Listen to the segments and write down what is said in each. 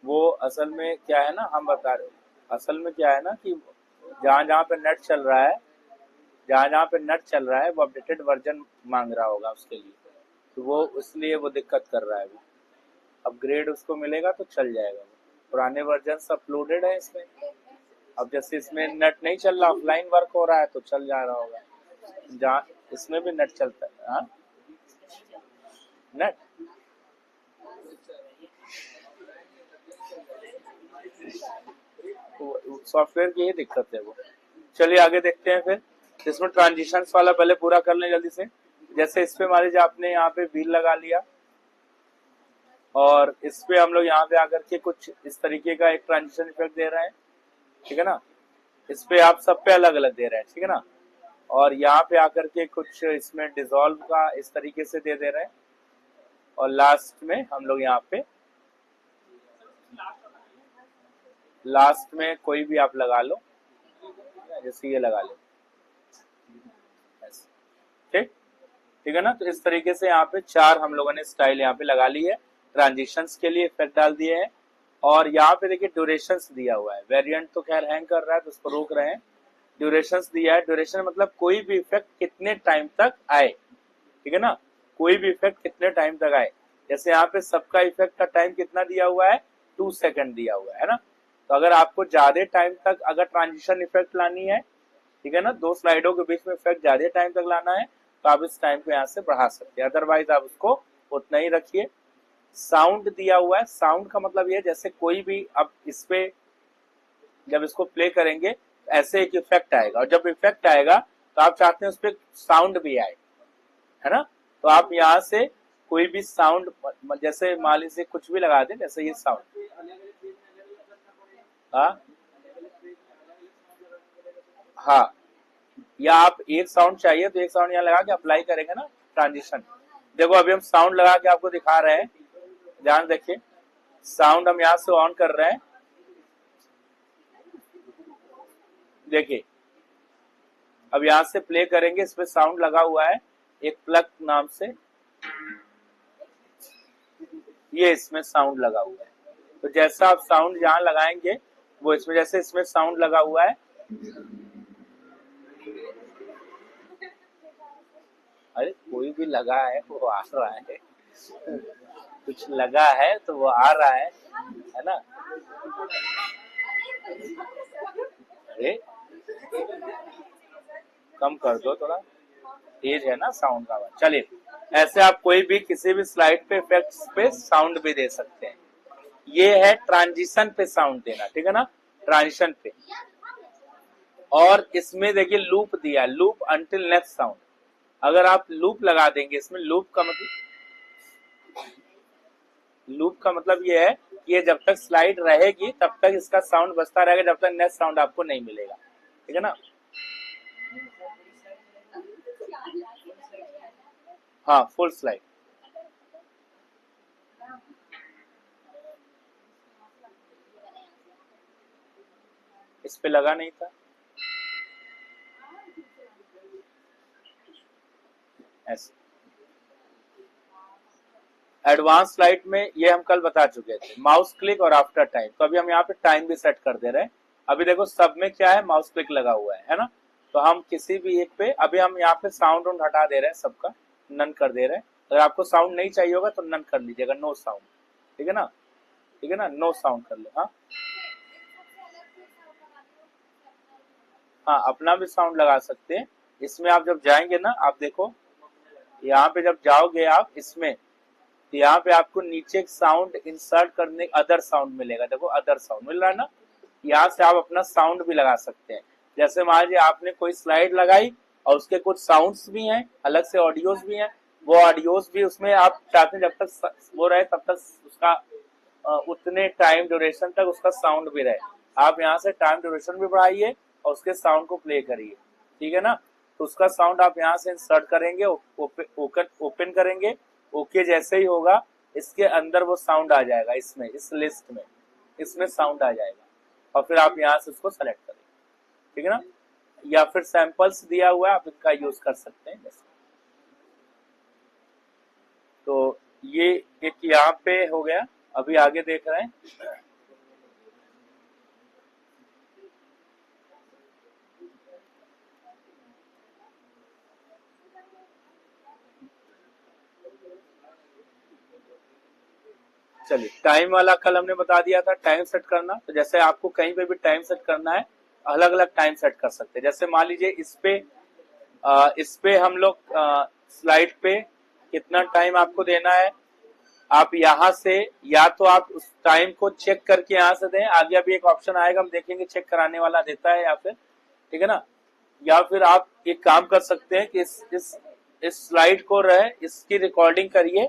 वो असल में क्या है ना, हम बता रहे असल में क्या है ना कि जहाँ जहाँ पे नेट चल रहा है, जहाँ जहाँ पे नेट चल रहा है वो अपडेटेड वर्जन मांग रहा होगा उसके लिए, तो वो इसलिए वो दिक्कत कर रहा है। वो अपग्रेड उसको मिलेगा तो चल जाएगा। पुराने वर्जन अपलोडेड है इसमें। अब जैसे इसमें नेट नहीं चल रहा, ऑफलाइन वर्क हो रहा है तो चल जा रहा होगा। जहाँ इसमें भी नेट चलता है। हाँ, नेट सॉफ्टवेयर की ही दिक्कत है वो। चलिए आगे देखते हैं फिर। इसमें ट्रांजिशंस वाला पहले पूरा कर लें जल्दी से। जैसे इस पे मान लीजिए आपने यहाँ पे व्हील लगा लिया, और इस पे हम लोग यहाँ पे आकर के कुछ इस तरीके का एक ट्रांजिशन इफेक्ट दे रहे हैं, ठीक है ना। इस पे आप सब पे अलग अलग दे रहे हैं, ठीक है ना। और यहाँ पे आकर के कुछ इसमें डिसॉल्व का इस तरीके से दे रहे हैं, और लास्ट में हम लोग यहाँ पे लास्ट में कोई भी आप लगा लो, जैसे ये लगा लो, ठीक ठीक है ना। तो इस तरीके से यहाँ पे 4 हम लोगों ने स्टाइल यहाँ पे लगा ली है, ट्रांजिशंस के लिए इफेक्ट डाल दिए हैं। और यहाँ पे देखिए ड्यूरेशंस दिया हुआ है। वेरिएंट तो खैर हैंग कर रहा है तो उसको रोक रहे हैं। ड्यूरेशंस दिया है, ड्यूरेशन मतलब कोई भी इफेक्ट कितने टाइम तक आए, ठीक है ना। कोई भी इफेक्ट कितने टाइम तक आए। जैसे यहाँ पे सबका इफेक्ट का टाइम कितना दिया हुआ है, 2 सेकंड दिया हुआ है ना। तो अगर आपको ज्यादा टाइम तक अगर ट्रांजिशन इफेक्ट लानी है, ठीक है ना, 2 स्लाइडों के बीच में इफेक्ट ज्यादा टाइम तक लाना है, तो आप इस टाइम को यहाँ से बढ़ा सकते हैं, अदरवाइज आप उसको उतना ही रखिए। साउंड दिया हुआ है। साउंड का मतलब ये, जैसे कोई भी अब इस पे जब इसको प्ले करेंगे ऐसे एक इफेक्ट आएगा, और जब इफेक्ट आएगा तो आप चाहते हैं उस पर साउंड भी आए, है ना। तो आप यहाँ से कोई भी साउंड, जैसे मान लीजिए कुछ भी लगा दें, जैसे ये साउंड। हाँ हाँ, या आप एक साउंड चाहिए तो एक साउंड यहाँ लगा के अप्लाई करेंगे ना ट्रांजिशन। देखो अभी हम साउंड लगा के आपको दिखा रहे हैं, ध्यान देखिए। साउंड हम यहाँ से ऑन कर रहे हैं, देखिए। अब यहाँ से प्ले करेंगे, इसमें साउंड लगा हुआ है एक प्लग नाम से, ये इसमें साउंड लगा हुआ है। तो जैसा आप साउंड जहाँ लगाएंगे वो इसमें, जैसे इसमें साउंड लगा हुआ है, अरे कोई भी लगा है वो आ रहा है, कुछ लगा है तो वो आ रहा है ना। अरे कम कर दो थोड़ा, तेज है ना साउंड का। चलिए, ऐसे आप कोई भी किसी भी स्लाइड पे इफेक्ट्स पे साउंड भी दे सकते हैं। ये है ट्रांजिशन पे साउंड देना, ठीक है ना, ट्रांजिशन पे। और इसमें देखिए लूप दिया है, लूप अंटिल नेक्स्ट साउंड। अगर आप लूप लगा देंगे इसमें, लूप का मतलब ये है कि ये जब तक स्लाइड रहेगी तब तक इसका साउंड बजता रहेगा, जब तक नेक्स्ट साउंड आपको नहीं मिलेगा, ठीक है ना। हाँ, फुल स्लाइड। इस पे लगा नहीं था ऐसे। एडवांस स्लाइड में ये हम कल बता चुके थे, माउस क्लिक और आफ्टर टाइम। तो अभी हम यहाँ पे टाइम भी सेट कर दे रहे हैं। अभी देखो सब में क्या है, माउस क्लिक लगा हुआ है ना। तो हम किसी भी एक पे, अभी हम यहाँ पे साउंड हटा दे रहे हैं, सबका नन कर दे रहे हैं। अगर आपको साउंड नहीं चाहिए होगा तो नन कर लीजिएगा, नो साउंड, ठीक है ना, ठीक है ना, नो साउंड कर ले। हाँ हाँ, अपना भी साउंड लगा सकते हैं। इसमें आप जब जाएंगे ना, आप देखो यहाँ पे जब जाओगे आप इसमें, तो यहाँ पे आपको नीचे एक साउंड इंसर्ट करने, अदर साउंड मिलेगा। देखो अदर साउंड मिल रहा है ना, यहाँ से आप अपना साउंड भी लगा सकते हैं। जैसे मान लीजिए आपने कोई स्लाइड लगाई और उसके कुछ साउंड्स भी हैं, अलग से ऑडियोज भी हैं, वो ऑडियोज भी उसमें आप चाहते हैं जब तक वो रहे तब तक उसका उतने टाइम ड्यूरेशन तक उसका साउंड भी रहे। आप यहाँ से टाइम ड्यूरेशन भी बढ़ाइए और उसके साउंड को प्ले करिए, ठीक है ना। तो उसका साउंड आप यहाँ से इंसर्ट करेंगे, ओपन करेंगे, ओके जैसे ही होगा इसके अंदर वो साउंड आ जाएगा, इसमें इस लिस्ट में इसमें साउंड आ जाएगा, और फिर आप यहाँ से उसको सेलेक्ट करेंगे, ठीक है ना। या फिर सैंपल्स दिया हुआ है, आप इनका यूज कर सकते हैं जैसे। तो ये एक यहाँ पे हो गया, अभी आगे देख रहे हैं। चलिए, टाइम वाला कल हमने बता दिया था, टाइम सेट करना। तो जैसे आपको कहीं पे भी टाइम सेट करना है, अलग अलग टाइम सेट कर सकते हैं। जैसे मान लीजिए इस पे हम लोग स्लाइड पे कितना टाइम आपको देना है, आप यहाँ से या तो आप उस टाइम को चेक करके यहाँ से दें, आगे अभी एक ऑप्शन आएगा हम देखेंगे चेक कराने वाला देता है या फिर, ठीक है ना। या फिर आप एक काम कर सकते हैं कि इस स्लाइड को रहे इसकी रिकॉर्डिंग करिए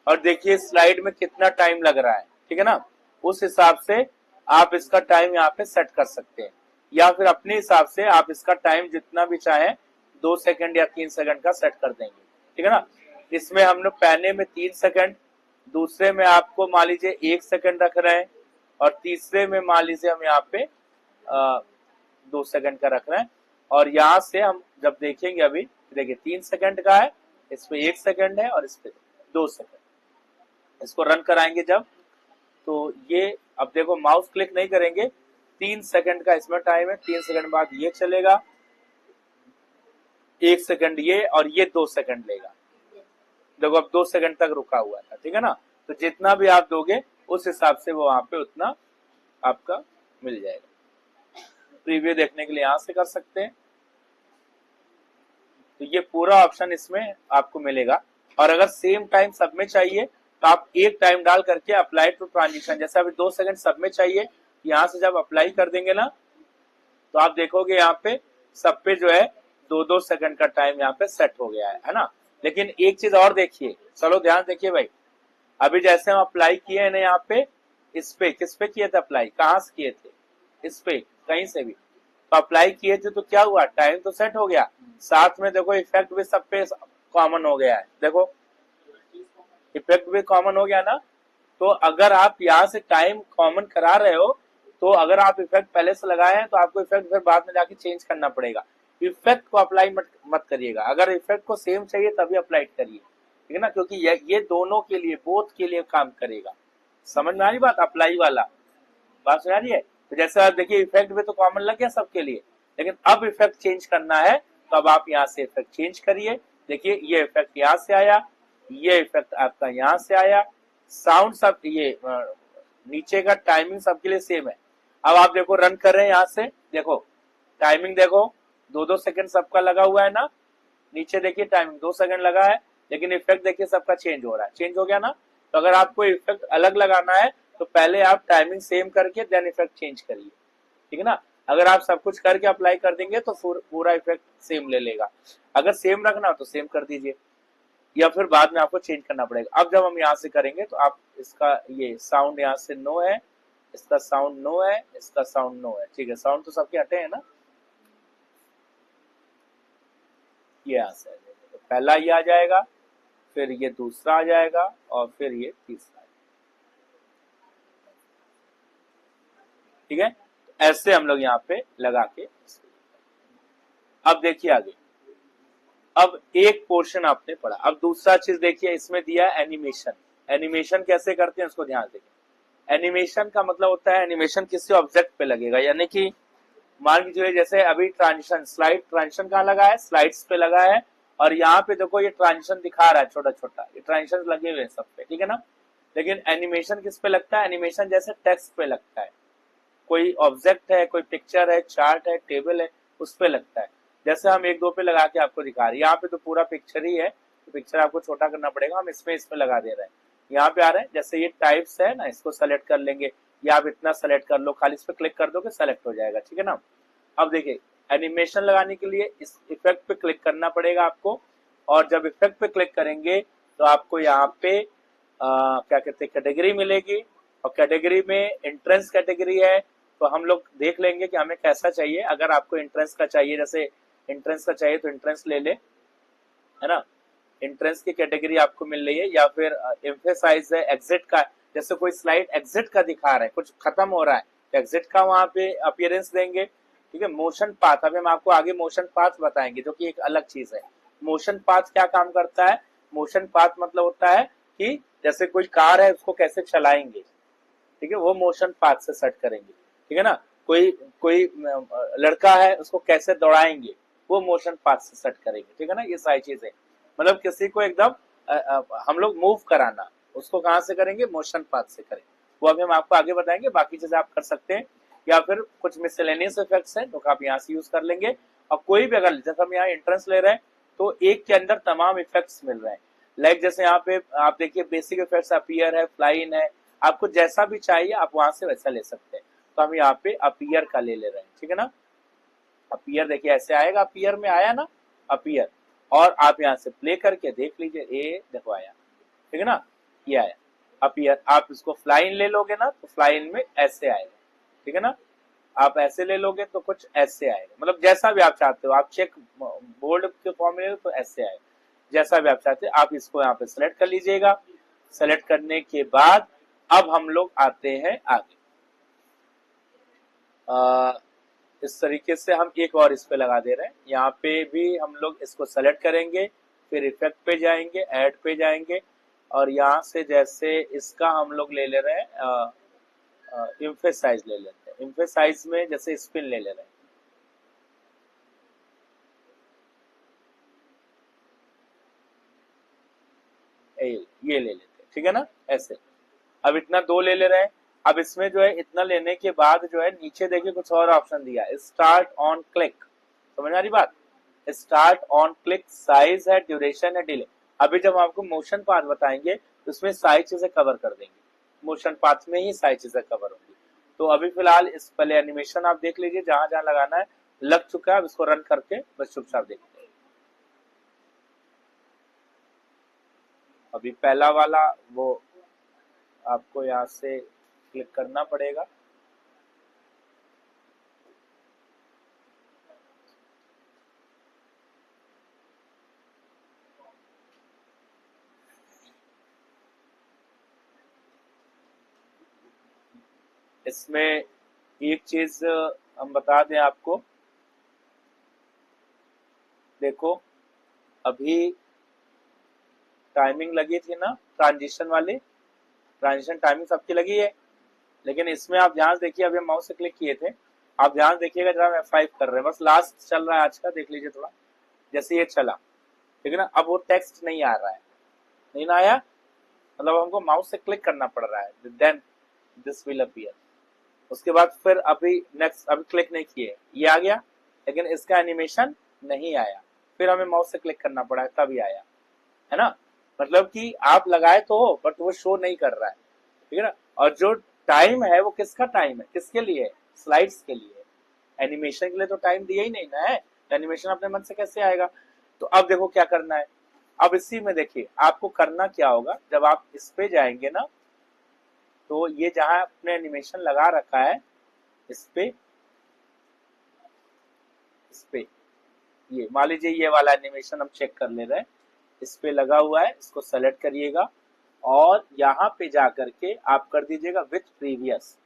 और देखिए स्लाइड में कितना टाइम लग रहा है, ठीक है ना। उस हिसाब से आप इसका टाइम यहाँ पे सेट कर सकते हैं, या फिर अपने हिसाब से आप इसका टाइम जितना भी चाहे 2 सेकंड या 3 सेकंड का सेट कर देंगे, ठीक है ना। इसमें हम लोग पहले में 3 सेकंड, दूसरे में आपको मान लीजिए 1 सेकंड रख रहे हैं, और तीसरे में मान लीजिए हम यहाँ पे 2 सेकंड का रख रहे हैं। और यहाँ से हम जब देखेंगे, अभी देखिए 3 सेकंड का है, इस पे 1 सेकंड है और इस पे 2 सेकंड। इसको रन कराएंगे जब, तो ये अब देखो माउस क्लिक नहीं करेंगे, 3 सेकंड का इसमें टाइम है, 3 सेकंड बाद ये चलेगा, 1 सेकंड ये, और ये 2 सेकंड लेगा। देखो अब 2 सेकंड तक रुका हुआ था, ठीक है ना। तो जितना भी आप दोगे उस हिसाब से वो वहां पे उतना आपका मिल जाएगा। प्रीव्यू देखने के लिए यहां से कर सकते हैं। तो ये पूरा ऑप्शन इसमें आपको मिलेगा। और अगर सेम टाइम सब में चाहिए तो आप एक टाइम डाल करके अप्लाई टू ट्रांजिशन, जैसे अभी 2 सेकंड सब में चाहिए, यहाँ से जब अप्लाई कर देंगे ना, तो आप देखोगे यहाँ पे सब पे जो है 2-2 सेकंड का टाइम यहाँ पे सेट हो गया है ना। लेकिन एक चीज और देखिए, चलो ध्यान देखिए भाई, अभी जैसे हम अप्लाई किए हैं ना यहाँ पे, इस पे किस पे किए थे अप्लाई, कहाँ से किए थे, इस पे कहीं से भी तो अप्लाई किए थे, तो क्या हुआ, टाइम तो सेट हो गया, साथ में देखो इफेक्ट भी सब पे कॉमन हो गया है। देखो इफेक्ट भी कॉमन हो गया ना। तो अगर आप यहाँ से टाइम कॉमन करा रहे हो, तो अगर आप इफेक्ट पहले से लगाए हैं तो आपको इफेक्ट फिर बाद में जाके चेंज करना पड़ेगा। इफेक्ट को अप्लाई मत करिएगा, अगर इफेक्ट को सेम चाहिए तभी अप्लाई करिए, ठीक है ना, क्योंकि ये दोनों के लिए, बोथ के लिए काम करेगा। समझ में आ रही बात, अप्लाई वाला बात समझ आ रही है। तो जैसे आप देखिए इफेक्ट भी तो कॉमन लग गया सबके लिए, लेकिन अब इफेक्ट चेंज करना है तो अब आप यहाँ से इफेक्ट चेंज करिए। देखिए ये इफेक्ट यहाँ से आया, ये इफेक्ट आपका यहाँ से आया, साउंड सब ये नीचे का टाइमिंग सबके लिए सेम है। अब आप देखो रन कर रहे हैं यहाँ से, देखो टाइमिंग देखो 2-2 सेकंड सबका लगा हुआ है ना, नीचे देखिए टाइमिंग 2 सेकंड लगा है, लेकिन इफेक्ट देखिए सबका चेंज हो रहा है, चेंज हो गया ना। तो अगर आपको इफेक्ट अलग लगाना है तो पहले आप टाइमिंग सेम करके देन इफेक्ट चेंज करिए, ठीक है ना। अगर आप सब कुछ करके अप्लाई कर देंगे तो पूरा इफेक्ट सेम ले लेगा। अगर सेम रखना हो तो सेम कर दीजिए, या फिर बाद में आपको चेंज करना पड़ेगा। अब जब हम यहाँ से करेंगे तो आप इसका ये साउंड यहाँ से नो है, इसका साउंड नो है, इसका साउंड नो है, ठीक है, साउंड तो सबके हटे हैं ना। ये यहाँ से तो पहला ये आ जाएगा, फिर ये दूसरा आ जाएगा, और फिर ये तीसरा, ठीक है। ऐसे हम लोग यहाँ पे लगा के, अब देखिए आगे, अब एक पोर्शन आपने पढ़ा, अब दूसरा चीज देखिए, इसमें दिया एनिमेशन। एनिमेशन कैसे करते हैं उसको ध्यान देखिए। एनिमेशन का मतलब होता है एनिमेशन किसी ऑब्जेक्ट पे लगेगा, यानी कि मान लीजिए जैसे अभी ट्रांजिशन, स्लाइड ट्रांजिशन कहाँ लगा है, स्लाइड्स पे लगा है, और यहाँ पे देखो ये ट्रांजिशन दिखा रहा है छोटा छोटा, ये ट्रांजिशन लगे हुए हैं सब पे, ठीक है ना। लेकिन एनिमेशन किस पे लगता है, एनिमेशन जैसे टेक्स्ट पे लगता है, कोई ऑब्जेक्ट है, कोई पिक्चर है, चार्ट है, टेबल है, उस पे लगता है। जैसे हम 1-2 पे लगा के आपको दिखा रहे हैं, यहाँ पे तो पूरा पिक्चर ही है, तो पिक्चर आपको छोटा करना पड़ेगा, हम इसमें लगा दे रहे हैं। यहाँ पे आ रहे हैं, जैसे ये टाइप्स है ना, इसको सेलेक्ट कर लेंगे, या आप इतना सेलेक्ट कर लो, खाली इस पे क्लिक कर दो कि सेलेक्ट हो जाएगा, ठीक है ना। अब देखिए एनिमेशन लगाने के लिए इस इफेक्ट पे क्लिक करना पड़ेगा आपको, और जब इफेक्ट पे क्लिक करेंगे तो आपको यहाँ पे क्या कहते हैं, कैटेगरी मिलेगी, और कैटेगरी में एंट्रेंस कैटेगरी है, तो हम लोग देख लेंगे कि हमें कैसा चाहिए। अगर आपको एंट्रेंस का चाहिए, जैसे एंट्रेंस का चाहिए तो एंट्रेंस ले ले, है ना, एंट्रेंस की कैटेगरी आपको मिल रही है। या फिर एम्फेसाइज है, एग्जिट का, जैसे कोई स्लाइड एग्जिट का दिखा रहा है, कुछ खत्म हो रहा है, तो एग्जिट का वहां पे अपीयरेंस देंगे, ठीक है। मोशन पाथ, अभी हम आपको आगे मोशन पाथ बताएंगे, जो कि एक अलग चीज है। मोशन पाथ क्या काम करता है, मोशन पाथ मतलब होता है कि जैसे कोई कार है उसको कैसे चलाएंगे, ठीक है, वो मोशन पाथ से सेट करेंगे, ठीक है ना। कोई कोई लड़का है उसको कैसे दौड़ाएंगे, वो मोशन पाथ से सेट करेंगे, ठीक है ना। ये सारी चीजें मतलब किसी को एकदम हम लोग मूव कराना, उसको कहाँ से करेंगे, मोशन पाथ से करेंगे। वो अभी हम आपको आगे बताएंगे, बाकी चीजें आप कर सकते हैं, या फिर कुछ मिसलेनियस इफेक्ट्स हैं तो आप यहाँ से यूज कर लेंगे। और कोई भी अगर जैसे हम यहाँ एंट्रेंस ले रहे हैं तो एक के अंदर तमाम इफेक्ट्स मिल रहे हैं। लाइक जैसे यहाँ पे आप देखिए बेसिक इफेक्ट्स अपीयर है, फ्लाइन है, आपको जैसा भी चाहिए आप वहां से वैसा ले सकते हैं। तो हम यहाँ पे अपीयर का ले रहे हैं, ठीक है ना। अपीयर देखिए ऐसे आएगा, अपीयर में आया ना अपीयर, और आप यहाँ से प्ले करके देख लीजिए, ए देखो आया, ठीक है ना, ये आया अपीयर। आप इसको फ्लाइन ले लोगे ना तो फ्लाइन में ऐसे आएगा, ठीक है ना। आप ऐसे ले लोगे तो कुछ ऐसे आएगा, मतलब जैसा भी आप चाहते हो, आप चेक बोर्ड के फॉर्म में तो ऐसे आएगा, जैसा भी आप चाहते हैं। आप इसको यहाँ पे सेलेक्ट कर लीजिएगा। सेलेक्ट करने के बाद अब हम लोग आते हैं आगे। इस तरीके से हम एक और इस पे लगा दे रहे हैं। यहाँ पे भी हम लोग इसको सेलेक्ट करेंगे, फिर इफेक्ट पे जाएंगे, ऐड पे जाएंगे, और यहाँ से जैसे इसका हम लोग ले रहे हैं इम्फेसाइज ले लेते हैं। इम्फेसाइज में जैसे स्पिन ले रहे हैं, ये ले लेते हैं, ठीक है ना, ऐसे। अब इतना दो ले रहे हैं। अब इसमें जो है इतना लेने के बाद जो है नीचे देखिए कुछ और ऑप्शन दिया है, स्टार्ट ऑन क्लिक। समझ आ रही बात, स्टार्ट ऑन क्लिक, साइज है, ड्यूरेशन है, डिले। अभी जब आपको मोशन पाथ बताएंगे तो उसमें सारी चीजें कवर कर देंगे, मोशन पाथ में ही सारी चीजें कवर होंगी। तो अभी फिलहाल इस पहले एनिमेशन आप देख लीजिए, जहां जहां लगाना है लग चुका है, अब इसको रन करके बस चुपचाप देखते हैं। अभी पहला वाला वो आपको यहाँ से क्लिक करना पड़ेगा। इसमें एक चीज हम बता दें आपको, देखो अभी टाइमिंग लगी थी ना ट्रांजिशन वाली, ट्रांजिशन टाइमिंग सबकी लगी है, लेकिन इसमें आप ध्यान देखिए, अभी हम माउस से क्लिक किए थे, आप ध्यान देखिएगा जरा, हम F5 कर रहे हैं, बस लास्ट चल रहा है आज का, देख लीजिए थोड़ा, जैसे ये चला, ठीक है ना। अब वो टेक्स्ट नहीं आ रहा है, नहीं ना आया, मतलब हमको माउस से क्लिक करना पड़ रहा है, देन दिस विल अपीयर। उसके बाद फिर अभी नेक्स्ट, अभी क्लिक नहीं किए, ये आ गया, लेकिन इसका एनिमेशन नहीं आया, फिर हमें माउस से क्लिक करना पड़ा तभी आया, है ना। मतलब कि आप लगाए तो हो बट वो शो नहीं कर रहा है, ठीक है ना। और जो टाइम है वो किसका टाइम है, किसके लिए, स्लाइड्स के लिए, एनिमेशन के लिए तो टाइम दिया ही नहीं ना है, एनिमेशन अपने मन से कैसे आएगा। तो अब देखो क्या करना है, अब इसी में देखिए आपको करना क्या होगा, जब आप इस पे जाएंगे ना तो ये जहां आपने एनिमेशन लगा रखा है इस पे, ये मान लीजिए ये वाला एनिमेशन हम चेक कर ले रहे हैं, इस पे लगा हुआ है, इसको सेलेक्ट करिएगा और यहाँ पे जाकर के आप कर दीजिएगा विथ प्रीवियस।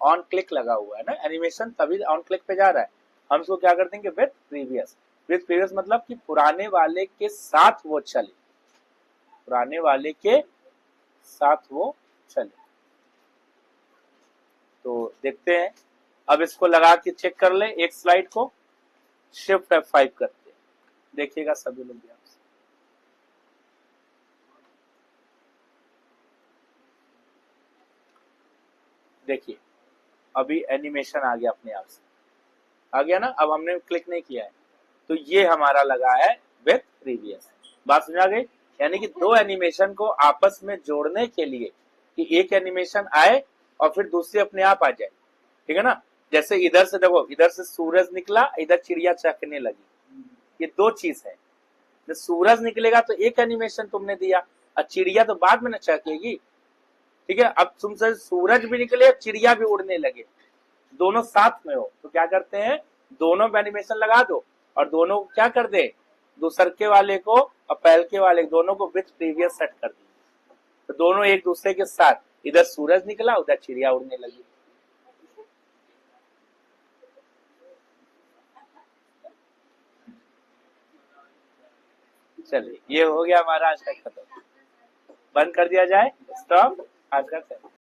ऑन क्लिक लगा हुआ है ना एनिमेशन, तभी ऑन क्लिक पे जा रहा है, हम इसको क्या कर देंगे विथ प्रीवियस। विथ प्रीवियस मतलब कि पुराने वाले के साथ वो चले, पुराने वाले के साथ वो चले। तो देखते हैं, अब इसको लगा के चेक कर ले एक स्लाइड को, शिफ्ट F5 करते हैं, देखिएगा सभी लोग ध्यान से। देखिए अभी एनिमेशन आ गया अपने आप से, आ गया ना, अब हमने क्लिक नहीं किया है, तो ये हमारा लगा है विथ प्रीवियस। बात समझ आ गई, यानी कि दो एनिमेशन को आपस में जोड़ने के लिए कि एक एनिमेशन आए और फिर दूसरी अपने आप आ जाए, ठीक है ना। जैसे इधर से देखो, इधर से सूरज निकला, इधर चिड़िया चहकने लगी, ये दो चीज है। जब सूरज निकलेगा तो एक एनिमेशन तुमने दिया, और चिड़िया तो बाद में न चहकेगी, ठीक है। अब तुमसे सूरज भी निकले, चिड़िया भी उड़ने लगे, दोनों साथ में हो, तो क्या करते हैं, दोनों में एनिमेशन लगा दो और दोनों को क्या कर दे, दूसर के वाले को और पहल के वाले दोनों को विथ प्रीवियस सेट कर दिए, तो दोनों एक दूसरे के साथ, इधर सूरज निकला उधर चिड़िया उड़ने लगी। चलिए ये हो गया हमारा आज का खत्म। बंद कर दिया जाए, स्टॉप, आज का